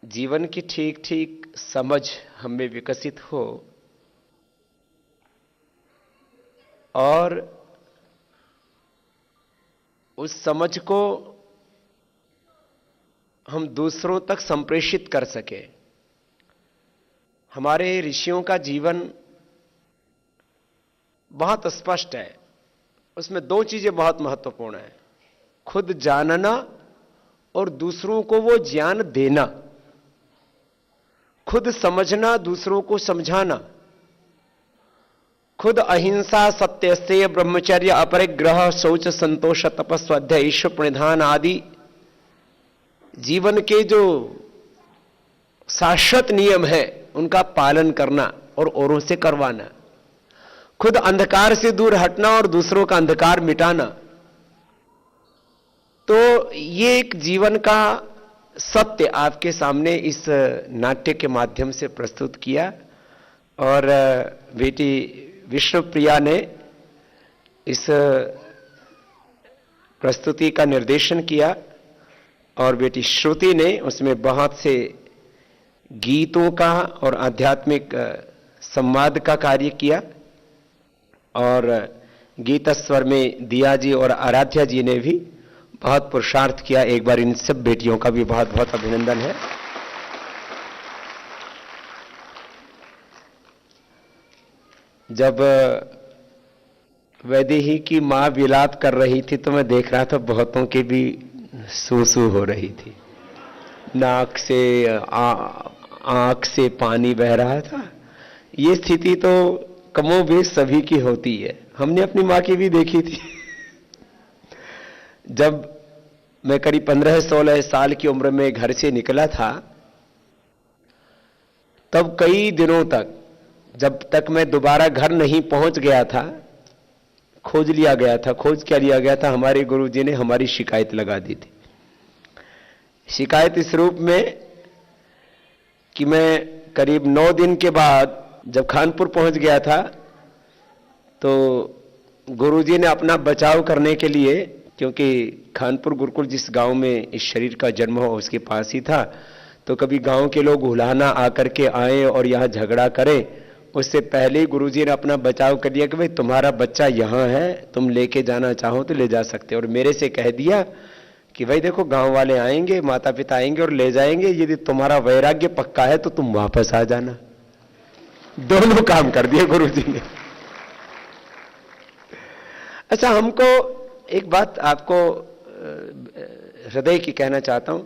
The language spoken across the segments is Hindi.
जीवन की ठीक ठीक समझ हमें विकसित हो और उस समझ को हम दूसरों तक संप्रेषित कर सके। हमारे ऋषियों का जीवन बहुत स्पष्ट है। उसमें दो चीजें बहुत महत्वपूर्ण हैं, खुद जानना और दूसरों को वो ज्ञान देना। खुद समझना, दूसरों को समझाना। खुद अहिंसा, सत्य से ब्रह्मचर्य, अपरिग्रह, शौच, संतोष, तपस्वाध्याय, ईश्वर प्रणिधान आदि जीवन के जो शाश्वत नियम है उनका पालन करना और औरों से करवाना। खुद अंधकार से दूर हटना और दूसरों का अंधकार मिटाना। तो ये एक जीवन का सत्य आपके सामने इस नाट्य के माध्यम से प्रस्तुत किया। और बेटी विष्णुप्रिया ने इस प्रस्तुति का निर्देशन किया और बेटी श्रुति ने उसमें बहुत से गीतों का और आध्यात्मिक संवाद का कार्य किया। और गीत स्वर में दिया जी और आराध्या जी ने भी बहुत पुरुषार्थ किया। एक बार इन सब बेटियों का भी बहुत बहुत अभिनंदन है। जब वैदेही की मां विलाप कर रही थी तो मैं देख रहा था बहुतों के भी सूसू हो रही थी, नाक से आंख से पानी बह रहा था। ये स्थिति तो कमोबेश सभी की होती है। हमने अपनी मां की भी देखी थी। जब मैं करीब 15-16 साल की उम्र में घर से निकला था, तब कई दिनों तक, जब तक मैं दोबारा घर नहीं पहुंच गया था, खोज लिया गया था। खोज क्या लिया गया था, हमारे गुरुजी ने हमारी शिकायत लगा दी थी। शिकायत इस रूप में कि मैं करीब 9 दिन के बाद जब खानपुर पहुंच गया था तो गुरुजी ने अपना बचाव करने के लिए, क्योंकि खानपुर गुरुकुल जिस गांव में इस शरीर का जन्म हो उसके पास ही था, तो कभी गांव के लोग हुलाना आकर के आए और यहां झगड़ा करें, उससे पहले ही गुरुजी ने अपना बचाव कर दिया कि भाई तुम्हारा बच्चा यहां है, तुम लेके जाना चाहो तो ले जा सकते हो। और मेरे से कह दिया कि भाई देखो गांव वाले आएंगे, माता पिता आएंगे और ले जाएंगे, यदि तुम्हारा वैराग्य पक्का है तो तुम वापस आ जाना। दोनों काम कर दिए गुरुजी ने। अच्छा, हमको एक बात आपको हृदय की कहना चाहता हूं,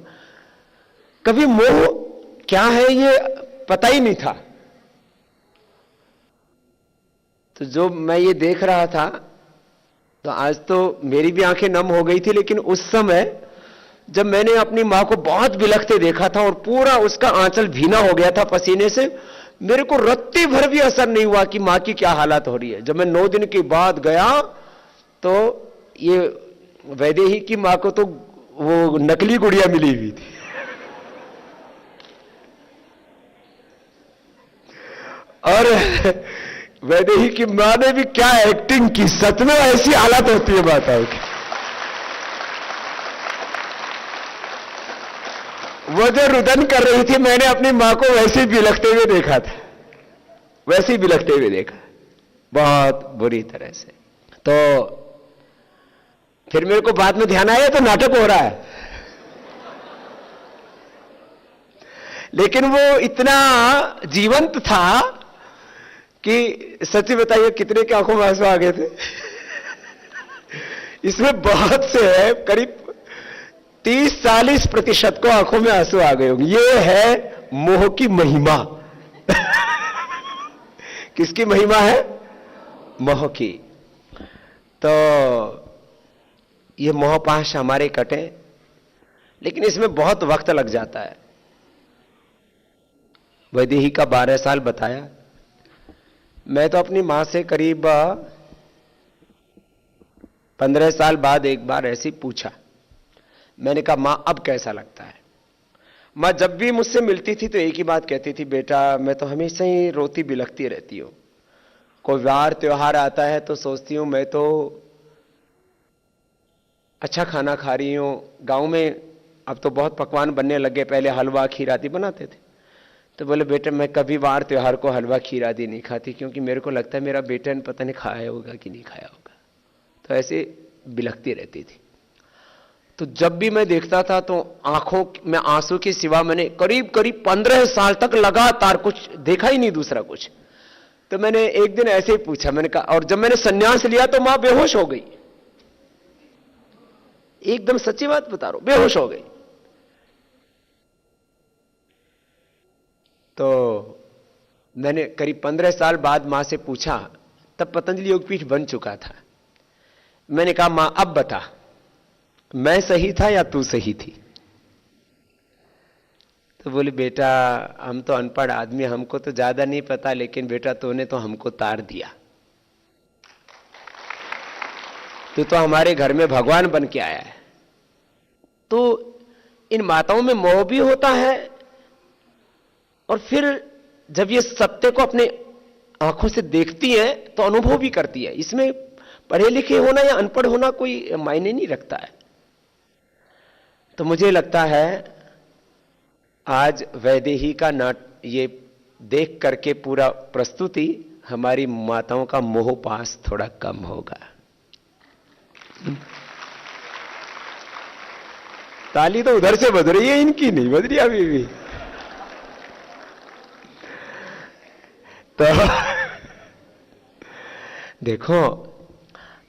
कभी मोह क्या है ये पता ही नहीं था। तो जो मैं ये देख रहा था, तो आज तो मेरी भी आंखें नम हो गई थी, लेकिन उस समय जब मैंने अपनी मां को बहुत बिलखते देखा था और पूरा उसका आंचल भीना हो गया था पसीने से, मेरे को रत्ती भर भी असर नहीं हुआ कि मां की क्या हालत हो रही है। जब मैं 9 दिन के बाद गया तो ये वैदेही की मां को तो वो नकली गुड़िया मिली हुई थी। और वैदेही की मां ने भी क्या एक्टिंग की, सच में ऐसी हालत होती है माताओं की। वो जो रुदन कर रही थी, मैंने अपनी मां को वैसे ही बिलखते हुए देखा था, वैसे ही बिलखते हुए देखा, बहुत बुरी तरह से। तो फिर मेरे को बाद में ध्यान आया तो नाटक हो रहा है, लेकिन वो इतना जीवंत था कि सच्ची बताइए कितने की आंखों में आंसू आ गए थे। इसमें बहुत से है, करीब 30-40% को आंखों में आंसू आ गए होंगे। ये है मोह की महिमा। किसकी महिमा है? मोह की। तो ये मोह पाश हमारे कटे, लेकिन इसमें बहुत वक्त लग जाता है। वैदेही का 12 साल बताया। मैं तो अपनी मां से करीब 15 साल बाद एक बार ऐसे ही पूछा। मैंने कहा मां अब कैसा लगता है? मां जब भी मुझसे मिलती थी तो एक ही बात कहती थी, बेटा मैं तो हमेशा ही रोती बिलखती रहती हूं। कोई वार त्योहार आता है तो सोचती हूं मैं तो अच्छा खाना खा रही हूं। गांव में अब तो बहुत पकवान बनने लगे, पहले हलवा खीर आदि बनाते थे। तो बोले बेटा मैं कभी वार त्योहार को हलवा खीर आदि नहीं खाती, क्योंकि मेरे को लगता है मेरा बेटा ने पता नहीं खाया होगा कि नहीं खाया होगा। तो ऐसे बिलखती रहती थी। तो जब भी मैं देखता था तो आंखों में आंसू के सिवा मैंने करीब करीब 15 साल तक लगातार कुछ देखा ही नहीं, दूसरा कुछ। तो मैंने एक दिन ऐसे ही पूछा, मैंने कहा, और जब मैंने संन्यास लिया तो मां बेहोश हो गई, एकदम सच्ची बात बता रहा हूं, बेहोश हो गई। तो मैंने करीब 15 साल बाद मां से पूछा, तब पतंजलि योगपीठ बन चुका था। मैंने कहा मां अब बता, मैं सही था या तू सही थी? तो बोली बेटा हम तो अनपढ़ आदमी, हमको तो ज्यादा नहीं पता, लेकिन बेटा तूने तो हमको तार दिया। तू तो हमारे घर में भगवान बन के आया है। तो इन माताओं में मोह भी होता है, और फिर जब ये सत्य को अपने आंखों से देखती है तो अनुभव भी करती है। इसमें पढ़े लिखे होना या अनपढ़ होना कोई मायने नहीं रखता है। तो मुझे लगता है आज वैदेही का ये देख करके पूरा प्रस्तुति, हमारी माताओं का मोह पास थोड़ा कम होगा। ताली तो उधर से बज रही है, इनकी नहीं बज रही अभी भी। तो देखो,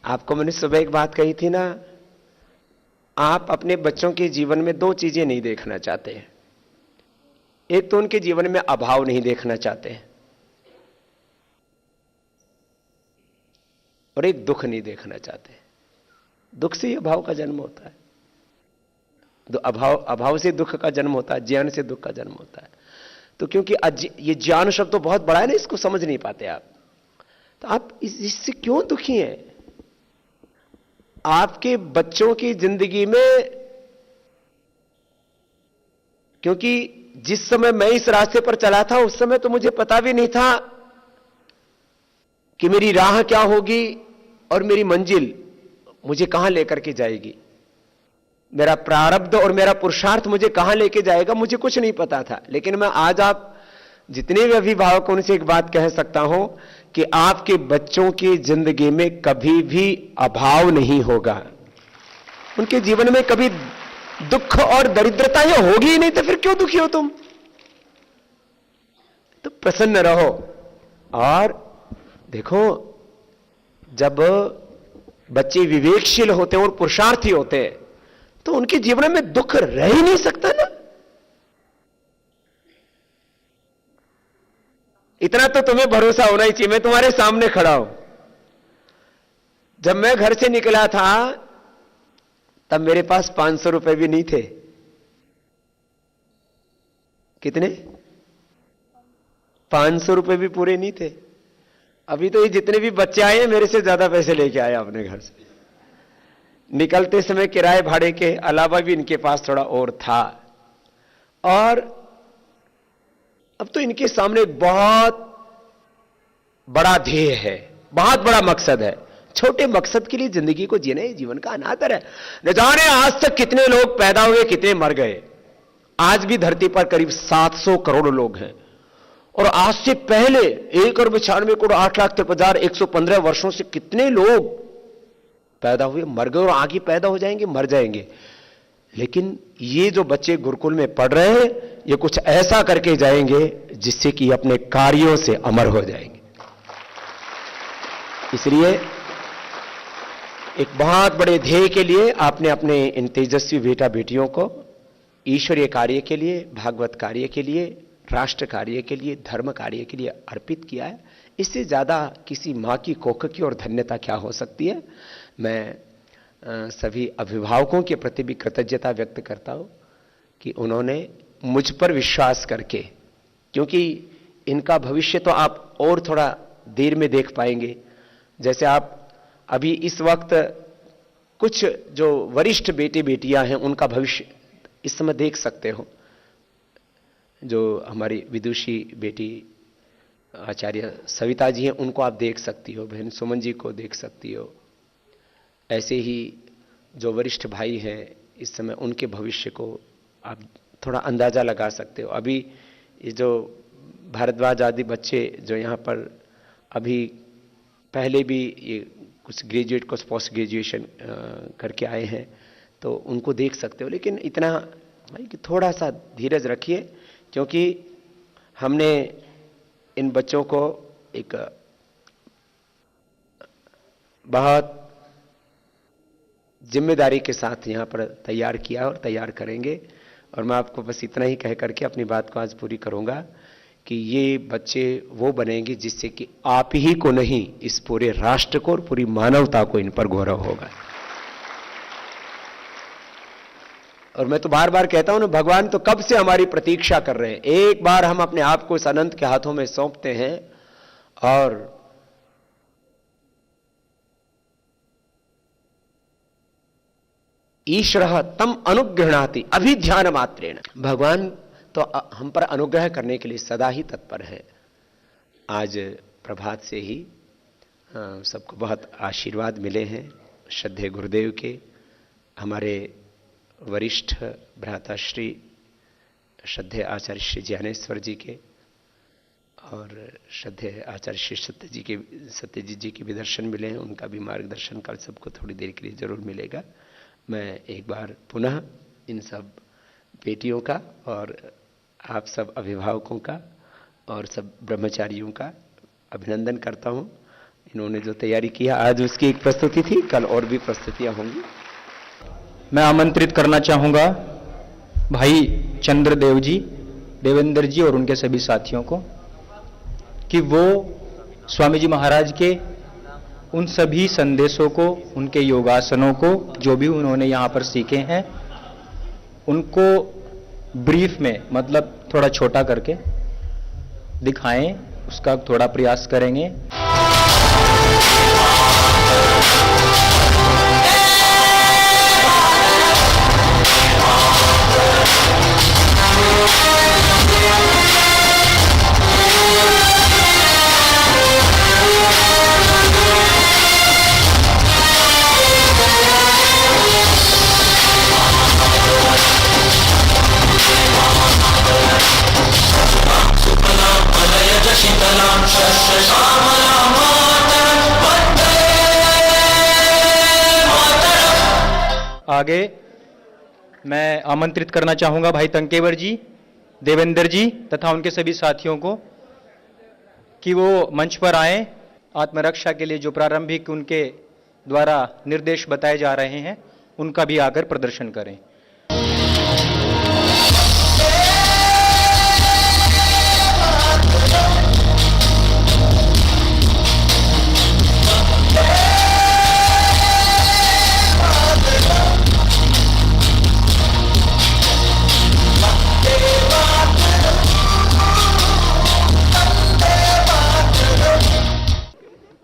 आपको मैंने सुबह एक बात कही थी ना, आप अपने बच्चों के जीवन में दो चीजें नहीं देखना चाहते। एक तो उनके जीवन में अभाव नहीं देखना चाहते, और एक दुख नहीं देखना चाहते। दुख से ही अभाव का जन्म होता है, अभाव से दुख का जन्म होता है, ज्ञान से दुख का जन्म होता है। तो क्योंकि ये ज्ञान शब्द तो बहुत बड़ा है ना, इसको समझ नहीं पाते आप। तो आप इससे क्यों दुखी हैं? आपके बच्चों की जिंदगी में, क्योंकि जिस समय मैं इस रास्ते पर चला था उस समय तो मुझे पता भी नहीं था कि मेरी राह क्या होगी और मेरी मंजिल मुझे कहां लेकर के जाएगी। मेरा प्रारब्ध और मेरा पुरुषार्थ मुझे कहां लेके जाएगा, मुझे कुछ नहीं पता था। लेकिन मैं आज आप जितने भी अभिभावक उनसे एक बात कह सकता हूं कि आपके बच्चों की जिंदगी में कभी भी अभाव नहीं होगा। उनके जीवन में कभी दुख और दरिद्रता ये होगी ही नहीं, तो फिर क्यों दुखी हो तुम? तो प्रसन्न रहो। और देखो, जब बच्चे विवेकशील होते हैं और पुरुषार्थी होते हैं तो उनके जीवन में दुख रह ही नहीं सकता ना। इतना तो तुम्हें भरोसा होना ही चाहिए, मैं तुम्हारे सामने खड़ा हूं। जब मैं घर से निकला था तब मेरे पास 500 रुपए भी नहीं थे। कितने? 500 रुपए भी पूरे नहीं थे। अभी तो ये जितने भी बच्चे आए हैं मेरे से ज्यादा पैसे लेके आए अपने घर से। निकलते समय किराए भाड़े के अलावा भी इनके पास थोड़ा और था। और अब तो इनके सामने एक बहुत बड़ा ध्येय है, बहुत बड़ा मकसद है। छोटे मकसद के लिए जिंदगी को जीना ये जीवन का अनादर है। न जाने आज तक कितने लोग पैदा हुए, कितने मर गए। आज भी धरती पर करीब 700 करोड़ लोग हैं, और आज से पहले 1,92,08,53,115 वर्षों से कितने लोग पैदा हुए, मर गए, और आगे पैदा हो जाएंगे, मर जाएंगे। लेकिन ये जो बच्चे गुरुकुल में पढ़ रहे हैं, ये कुछ ऐसा करके जाएंगे जिससे कि अपने कार्यों से अमर हो जाएंगे। इसलिए एक बहुत बड़े ध्येय के लिए आपने अपने इन तेजस्वी बेटा बेटियों को ईश्वरीय कार्य के लिए, भागवत कार्य के लिए, राष्ट्र कार्य के लिए, धर्म कार्य के लिए अर्पित किया है। इससे ज्यादा किसी मां की कोख की और धन्यता क्या हो सकती है। मैं सभी अभिभावकों के प्रति भी कृतज्ञता व्यक्त करता हूं कि उन्होंने मुझ पर विश्वास करके, क्योंकि इनका भविष्य तो आप और थोड़ा देर में देख पाएंगे। जैसे आप अभी इस वक्त कुछ जो वरिष्ठ बेटे बेटियां हैं उनका भविष्य इस समय देख सकते हो। जो हमारी विदुषी बेटी आचार्य सविता जी हैं उनको आप देख सकती हो, बहन सुमन जी को देख सकती हो। ऐसे ही जो वरिष्ठ भाई हैं इस समय उनके भविष्य को आप थोड़ा अंदाज़ा लगा सकते हो। अभी ये जो भारद्वाज आदि बच्चे जो यहाँ पर अभी पहले भी ये कुछ ग्रेजुएट कुछ पोस्ट ग्रेजुएशन करके आए हैं, तो उनको देख सकते हो। लेकिन इतना भाई कि थोड़ा सा धीरज रखिए, क्योंकि हमने इन बच्चों को एक बहुत जिम्मेदारी के साथ यहाँ पर तैयार किया और तैयार करेंगे। और मैं आपको बस इतना ही कह करके अपनी बात को आज पूरी करूंगा कि ये बच्चे वो बनेंगे जिससे कि आप ही को नहीं, इस पूरे राष्ट्र को और पूरी मानवता को इन पर गौरव होगा। और मैं तो बार बार कहता हूं ना, भगवान तो कब से हमारी प्रतीक्षा कर रहे हैं। एक बार हम अपने आप को इस अनंत के हाथों में सौंपते हैं और ईश्वरः तम अनुगृह्णाति अभिध्यान मात्रेण, भगवान तो हम पर अनुग्रह करने के लिए सदा ही तत्पर है। आज प्रभात से ही सबको बहुत आशीर्वाद मिले हैं श्रद्धेय गुरुदेव के, हमारे वरिष्ठ भ्राता श्री श्रद्धेय आचार्य श्री ज्ञानेश्वर जी के और श्रद्धेय आचार्य श्री सत्यजीत जी के भी दर्शन मिले हैं। उनका भी मार्गदर्शन कल सबको थोड़ी देर के लिए जरूर मिलेगा। मैं एक बार पुनः इन सब बेटियों का और आप सब अभिभावकों का और सब ब्रह्मचारियों का अभिनंदन करता हूं। इन्होंने जो तैयारी किया, आज उसकी एक प्रस्तुति थी, कल और भी प्रस्तुतियां होंगी। मैं आमंत्रित करना चाहूंगा भाई चंद्रदेव जी, देवेंद्र जी और उनके सभी साथियों को कि वो स्वामी जी महाराज के उन सभी संदेशों को, उनके योगासनों को, जो भी उन्होंने यहाँ पर सीखे हैं, उनको ब्रीफ में, मतलब थोड़ा छोटा करके दिखाएं, उसका थोड़ा प्रयास करेंगे। आगे मैं आमंत्रित करना चाहूंगा भाई तंकेवर जी, देवेंद्र जी तथा उनके सभी साथियों को कि वो मंच पर आएं। आत्मरक्षा के लिए जो प्रारंभिक उनके द्वारा निर्देश बताए जा रहे हैं, उनका भी आकर प्रदर्शन करें।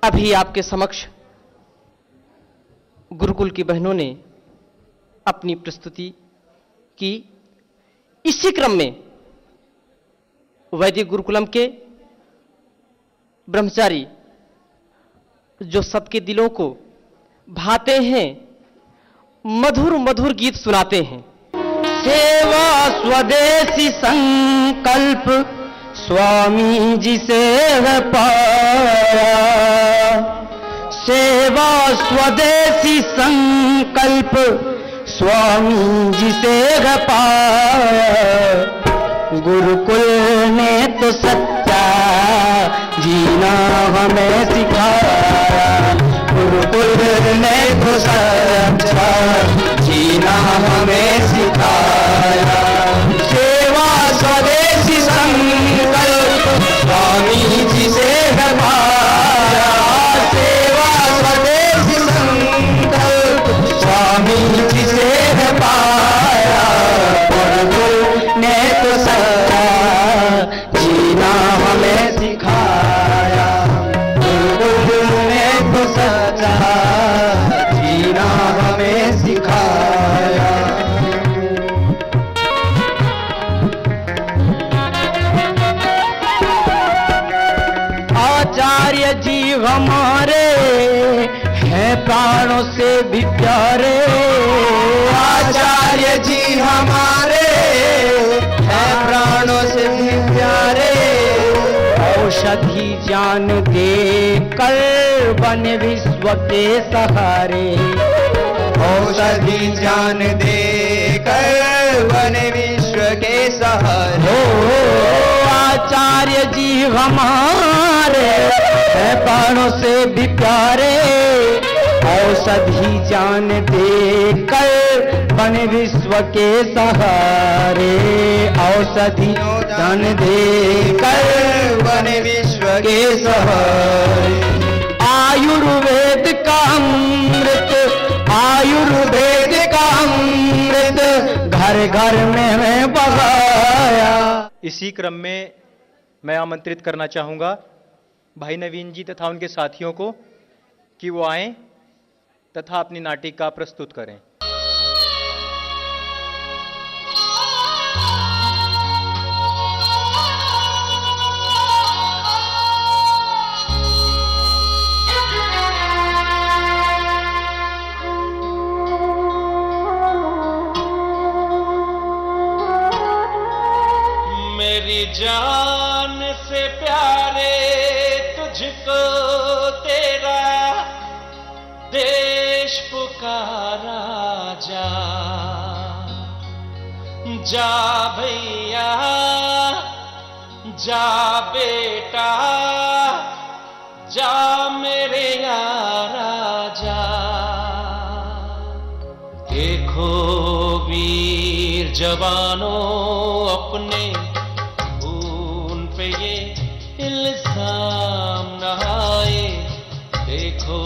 अभी आपके समक्ष गुरुकुल की बहनों ने अपनी प्रस्तुति की। इसी क्रम में वैदिक गुरुकुलम के ब्रह्मचारी जो सबके दिलों को भाते हैं, मधुर मधुर गीत सुनाते हैं। सेवा स्वदेशी संकल्प स्वामी जी से है पाया, सेवा स्वदेशी संकल्प स्वामी जी से है पाया। गुरुकुल ने तो सच्चा जीना हमें सिखाया, गुरुकुल ने तो सच्चा जीना हमें सिखाया। सेवा स्वदेशी संकल्प स्वामी जी से है पाया, सेवा स्वदेशी संकल्प स्वामी जी से है पाया। गुरुकुल ने तो सच्चा जीना हमें सिखाया, गुरुकुल ने तो सच्चा जीना हमें सिखाया। आचार्य जी हमारे हैं प्राणों से भी प्यारे, आचार्य जी हमारे औषधि जान दे कर बने विश्व के सहारे, औषधि जान दे कर बने विश्व के सहारे। आचार्य जी हमारे हैं प्राणों से भी प्यारे, औषधि जान दे कर बने विश्व के सहारे, औषधि जान दे कर बने विश्व के सहारे। आयुर्वेद का अमृत, आयुर्वेद का अमृत घर घर में है बहाया। इसी क्रम में मैं आमंत्रित करना चाहूंगा भाई नवीन जी तथा उनके साथियों को कि वो आएं तथा अपनी नाटिका प्रस्तुत करें। मेरी जान से प्यारे तुझको तेरा देश पुकारा जा, जा भैया जा बेटा जा मेरे यारा जा। देखो वीर जवानों अपने खून पे ये इल्जाम न आए, देखो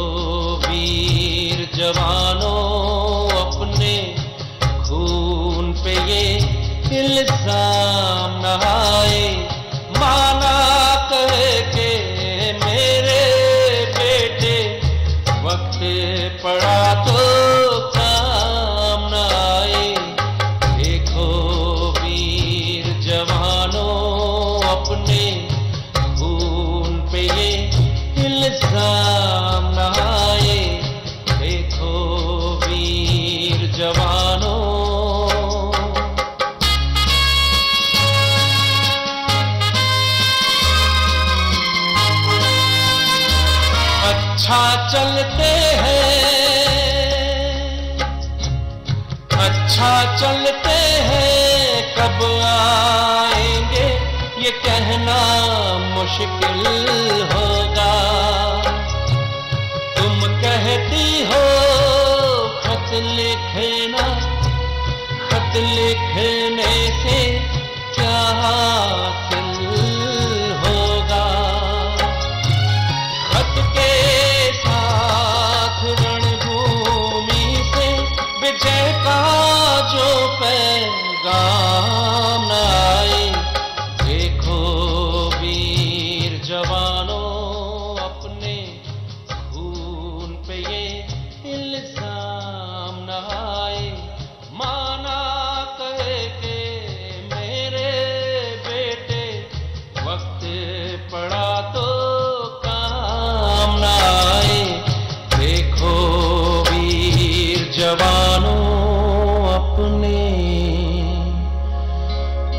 वीर जवानों अपने खून पे ये इल्जाम न आए। माना कह के मेरे बेटे वक्त पड़ा तो काम न आए, देखो वीर जवानों अपने खून पे ये इल्जाम न आए, देखो वीर जवानों। अच्छा चलते हैं, अच्छा चलते हैं, कब आएंगे ये कहना मुश्किल होगा। तुम कहती हो खत लिखना, खत लिखने से क्या हासिल होगा। खत के साथ रणभूमि से विजय का जो पैगाम न आए, देखो वीर जवानों अपने खून पे ये इल्जाम न आए। माना कहे के मेरे बेटे वक्त पड़ा तो काम न आए, देखो वीर जवानों अपने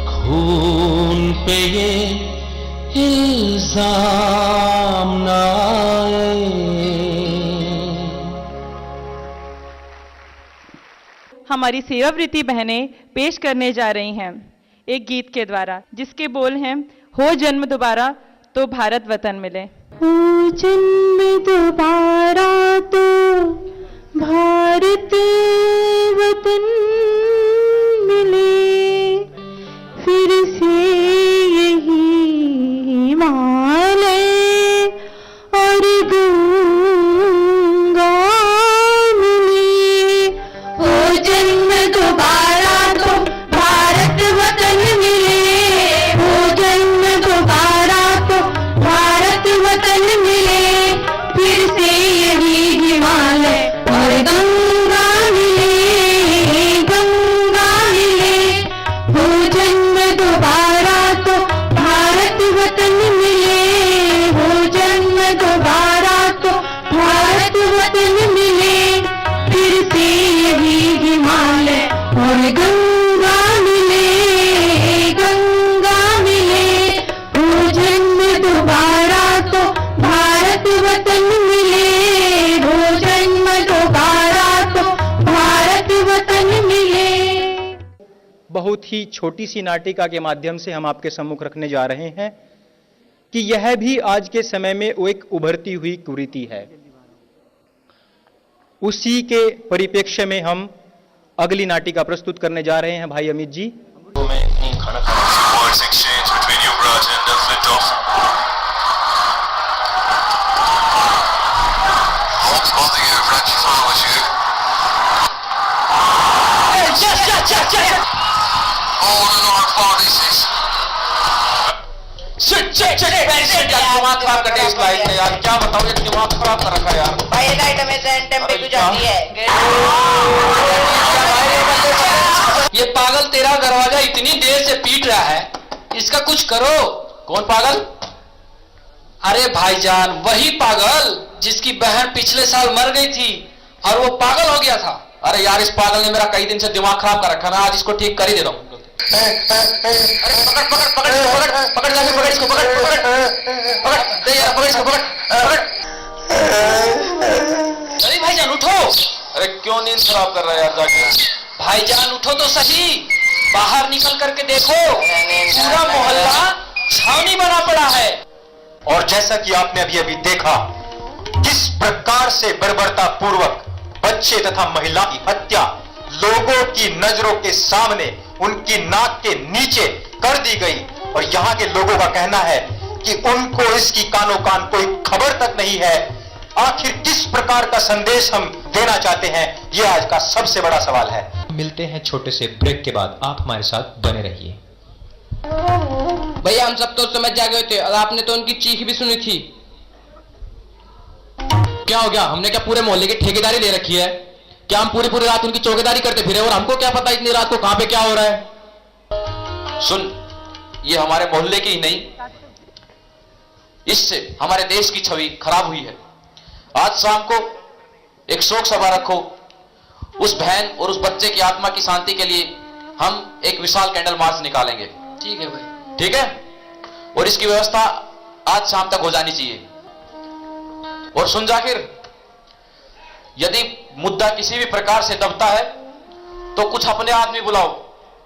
खून पे ये इल्जाम न आए। हमारी सेवावृत्ति बहनें पेश करने जा रही हैं एक गीत के द्वारा, जिसके बोल हैं, हो जन्म दोबारा तो भारत वतन मिले। हो जन्म दोबारा तो भारत वतन मिले, फिर से यही हिमालय और गंगा मिले। हो जन्म दोबारा तो भारत वतन मिले, हो जन्म दोबारा तो भारत वतन मिले, फिर से यही हिमालय और गंगा मिले। बहुत ही छोटी सी नाटिका के माध्यम से हम आपके सम्मुख रखने जा रहे हैं कि यह भी आज के समय में वो एक उभरती हुई कुरीति है। उसी के परिप्रेक्ष्य में हम अगली नाटिका प्रस्तुत करने जा रहे हैं भाई अमित जी। दिमाग खराब करते इस लाइट ने यार, क्या बताऊं, ये दिमाग खराब कर रखा है यार। भाई एक आइटम है सेंटम पे क्यों जाती है? ये पागल तेरा दरवाजा इतनी देर से पीट रहा है, इसका कुछ करो। कौन पागल? अरे भाईजान, वही पागल जिसकी बहन पिछले साल मर गई थी और वो पागल हो गया था। अरे यार, इस पागल ने मेरा कई दिन से दिमाग खराब कर रखा, मैं आज इसको ठीक कर ही देता हूँ। पकड़ पकड़ पकड़ पकड़ पकड़ जाके पकड़ इसको, पकड़ पकड़ पकड़ दे यार, पकड़ इसको, पकड़। अरे भाईजान उठो। अरे क्यों नींद खराब कर रहा है यार जाके? भाईजान उठो तो सही, बाहर निकल करके देखो, पूरा मोहल्ला छावनी बना पड़ा है। और जैसा कि आपने अभी अभी देखा किस प्रकार से बर्बरता पूर्वक बच्चे तथा महिला की हत्या लोगों की नजरों के सामने उनकी नाक के नीचे कर दी गई, और यहां के लोगों का कहना है कि उनको इसकी कानो कान कोई खबर तक नहीं है। आखिर किस प्रकार का संदेश हम देना चाहते हैं, यह आज का सबसे बड़ा सवाल है। मिलते हैं छोटे से ब्रेक के बाद, आप हमारे साथ बने रहिए। भैया हम सब तो समझ जा गए थे और आपने तो उनकी चीख भी सुनी थी। क्या हो गया? हमने क्या पूरे मोहल्ले की ठेकेदारी ले रखी है? क्या हम पूरी पूरी रात उनकी चौकीदारी करते फिरे और हमको क्या पता इतनी रात को कहां पे क्या हो रहा है? सुन, ये हमारे मोहल्ले की ही नहीं, इससे हमारे देश की छवि खराब हुई है। आज शाम को एक शोक सभा रखो, उस बहन और उस बच्चे की आत्मा की शांति के लिए हम एक विशाल कैंडल मार्च निकालेंगे। ठीक है भाई। ठीक है, और इसकी व्यवस्था आज शाम तक हो जानी चाहिए। और सुन जाकिर, यदि मुद्दा किसी भी प्रकार से दबता है तो कुछ अपने आदमी बुलाओ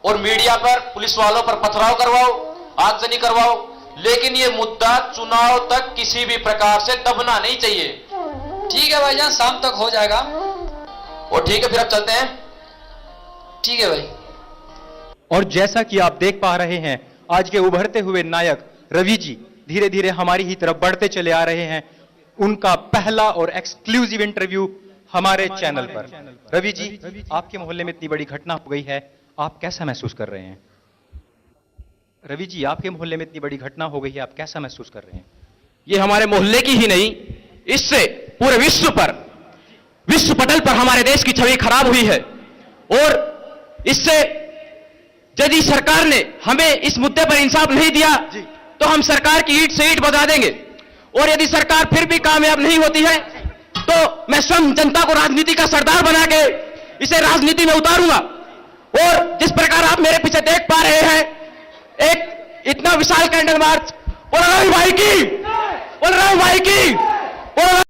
और मीडिया पर, पुलिस वालों पर पथराव करवाओ, आगजनी करवाओ, लेकिन यह मुद्दा चुनाव तक किसी भी प्रकार से दबना नहीं चाहिए। ठीक है भाईजान, शाम तक हो जाएगा। और ठीक है, फिर अब चलते हैं। ठीक है भाई। और जैसा कि आप देख पा रहे हैं, आज के उभरते हुए नायक रवि जी धीरे धीरे हमारी ही तरफ बढ़ते चले आ रहे हैं। उनका पहला और एक्सक्लूसिव इंटरव्यू हमारे चैनल पर। रवि जी, आपके मोहल्ले में इतनी बड़ी घटना हो गई है, आप कैसा महसूस कर रहे हैं? रवि जी, आपके मोहल्ले में इतनी बड़ी घटना हो गई है, आप कैसा महसूस कर रहे हैं? ये हमारे मोहल्ले की ही नहीं, इससे पूरे विश्व पटल पर हमारे देश की छवि खराब हुई है। और इससे यदि सरकार ने हमें इस मुद्दे पर इंसाफ नहीं दिया तो हम सरकार की ईंट से ईंट बजा देंगे। और यदि सरकार फिर भी कामयाब नहीं होती है तो मैं स्वयं जनता को राजनीति का सरदार बना के इसे राजनीति में उतारूंगा। और जिस प्रकार आप मेरे पीछे देख पा रहे हैं, एक इतना विशाल कैंडल मार्च, बोल रहा हूं भाई की, बोल रहा हूं भाई की, बोल रहा